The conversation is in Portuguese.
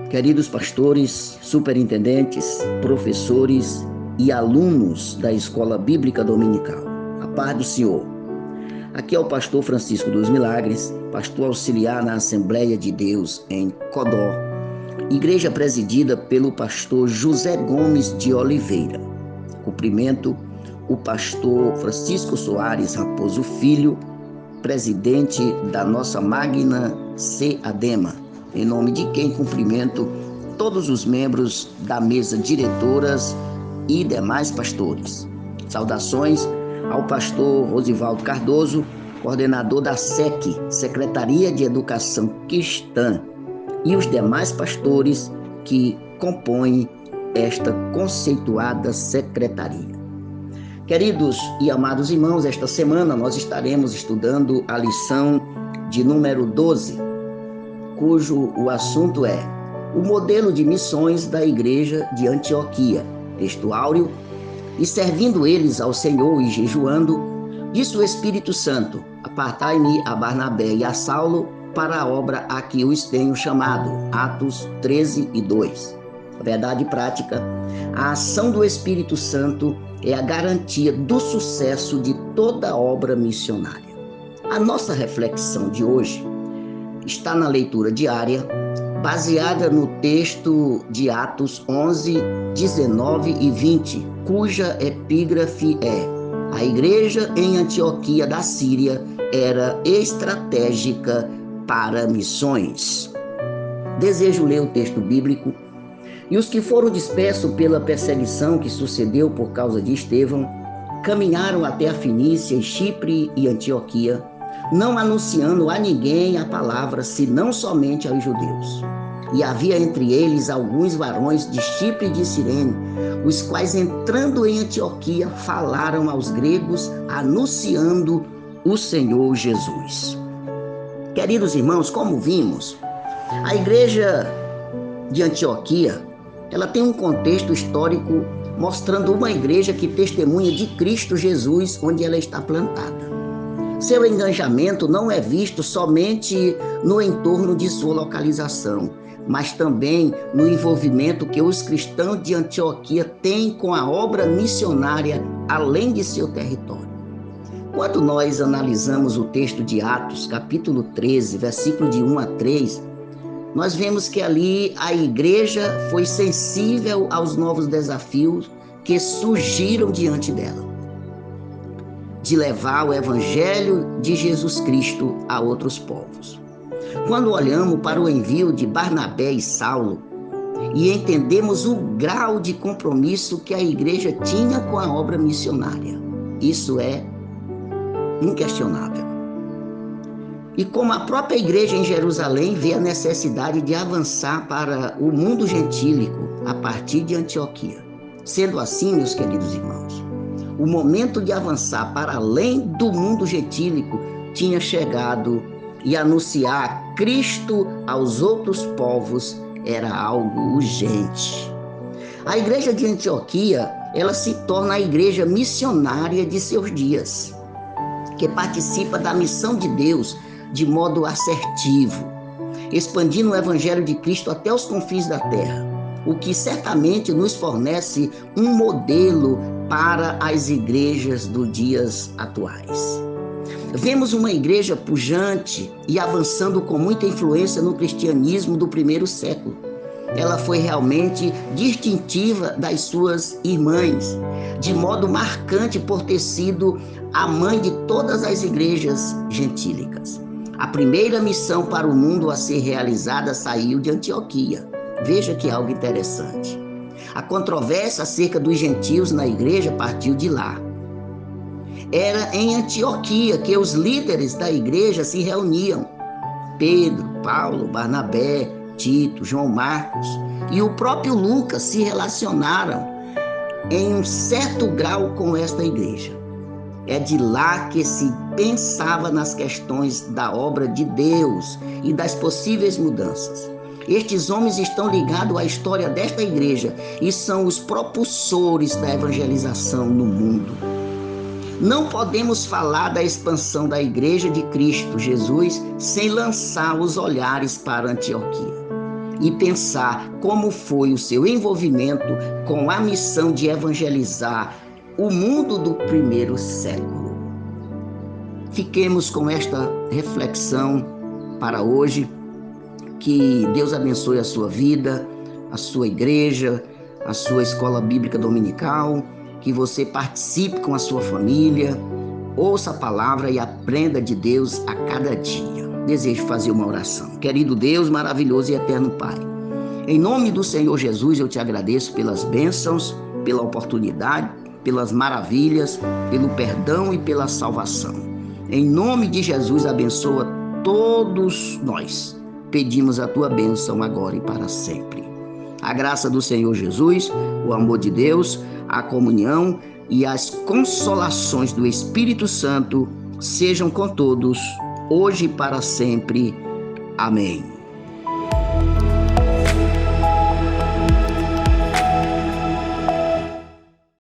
Queridos pastores, superintendentes, professores e alunos da Escola Bíblica Dominical, a paz do Senhor. Aqui é o pastor Francisco dos Milagres, pastor auxiliar na Assembleia de Deus em Codó, igreja presidida pelo pastor José Gomes de Oliveira. Cumprimento o pastor Francisco Soares Raposo Filho, presidente da nossa magna CADEMA, em nome de quem cumprimento todos os membros da mesa diretoras e demais pastores. Saudações ao pastor Rosivaldo Cardoso, coordenador da SEC, Secretaria de Educação Cristã, e os demais pastores que compõem esta conceituada secretaria. Queridos e amados irmãos, esta semana nós estaremos estudando a lição de número 12, cujo o assunto é o modelo de missões da igreja de Antioquia, texto áureo, e servindo eles ao Senhor e jejuando, disse o Espírito Santo: apartai-me a Barnabé e a Saulo para a obra a que os tenho chamado. Atos 13:2. A verdade prática, a ação do Espírito Santo é a garantia do sucesso de toda obra missionária. A nossa reflexão de hoje está na leitura diária, baseada no texto de Atos 11, 19 e 20, cuja epígrafe é: a igreja em Antioquia da Síria era estratégica para missões. Desejo ler o texto bíblico. E os que foram dispersos pela perseguição que sucedeu por causa de Estevão, caminharam até a Fenícia, Chipre e Antioquia, não anunciando a ninguém a palavra, senão somente aos judeus. E havia entre eles alguns varões de Chipre e de Cirene, os quais, entrando em Antioquia, falaram aos gregos, anunciando o Senhor Jesus. Queridos irmãos, como vimos, a igreja de Antioquia, ela tem um contexto histórico mostrando uma igreja que testemunha de Cristo Jesus onde ela está plantada. Seu engajamento não é visto somente no entorno de sua localização, mas também no envolvimento que os cristãos de Antioquia têm com a obra missionária além de seu território. Quando nós analisamos o texto de Atos, capítulo 13, versículo de 1 a 3, nós vemos que ali a igreja foi sensível aos novos desafios que surgiram diante dela, de levar o evangelho de Jesus Cristo a outros povos. Quando olhamos para o envio de Barnabé e Saulo e entendemos o grau de compromisso que a igreja tinha com a obra missionária, isso é inquestionável. E como a própria igreja em Jerusalém vê a necessidade de avançar para o mundo gentílico a partir de Antioquia. Sendo assim, meus queridos irmãos, o momento de avançar para além do mundo gentílico tinha chegado, e anunciar Cristo aos outros povos era algo urgente. A igreja de Antioquia, ela se torna a igreja missionária de seus dias, que participa da missão de Deus de modo assertivo, expandindo o evangelho de Cristo até os confins da terra, o que certamente nos fornece um modelo para as igrejas dos dias atuais. Vemos uma igreja pujante e avançando com muita influência no cristianismo do primeiro século. Ela foi realmente distintiva das suas irmãs, de modo marcante por ter sido a mãe de todas as igrejas gentílicas. A primeira missão para o mundo a ser realizada saiu de Antioquia. Veja que algo interessante. A controvérsia acerca dos gentios na igreja partiu de lá. Era em Antioquia que os líderes da igreja se reuniam. Pedro, Paulo, Barnabé, Tito, João Marcos e o próprio Lucas se relacionaram em um certo grau com esta igreja. É de lá que se pensava nas questões da obra de Deus e das possíveis mudanças. Estes homens estão ligados à história desta igreja e são os propulsores da evangelização no mundo. Não podemos falar da expansão da Igreja de Cristo Jesus sem lançar os olhares para Antioquia. e pensar como foi o seu envolvimento com a missão de evangelizar o mundo do primeiro século. Fiquemos com esta reflexão para hoje. Que Deus abençoe a sua vida, a sua igreja, a sua escola bíblica dominical, que você participe com a sua família, ouça a palavra e aprenda de Deus a cada dia. Desejo fazer uma oração. Querido Deus, maravilhoso e eterno Pai, em nome do Senhor Jesus, eu te agradeço pelas bênçãos, pela oportunidade, pelas maravilhas, pelo perdão e pela salvação. Em nome de Jesus, abençoa todos nós. Pedimos a tua bênção agora e para sempre. A graça do Senhor Jesus, o amor de Deus, a comunhão e as consolações do Espírito Santo sejam com todos, hoje e para sempre. Amém.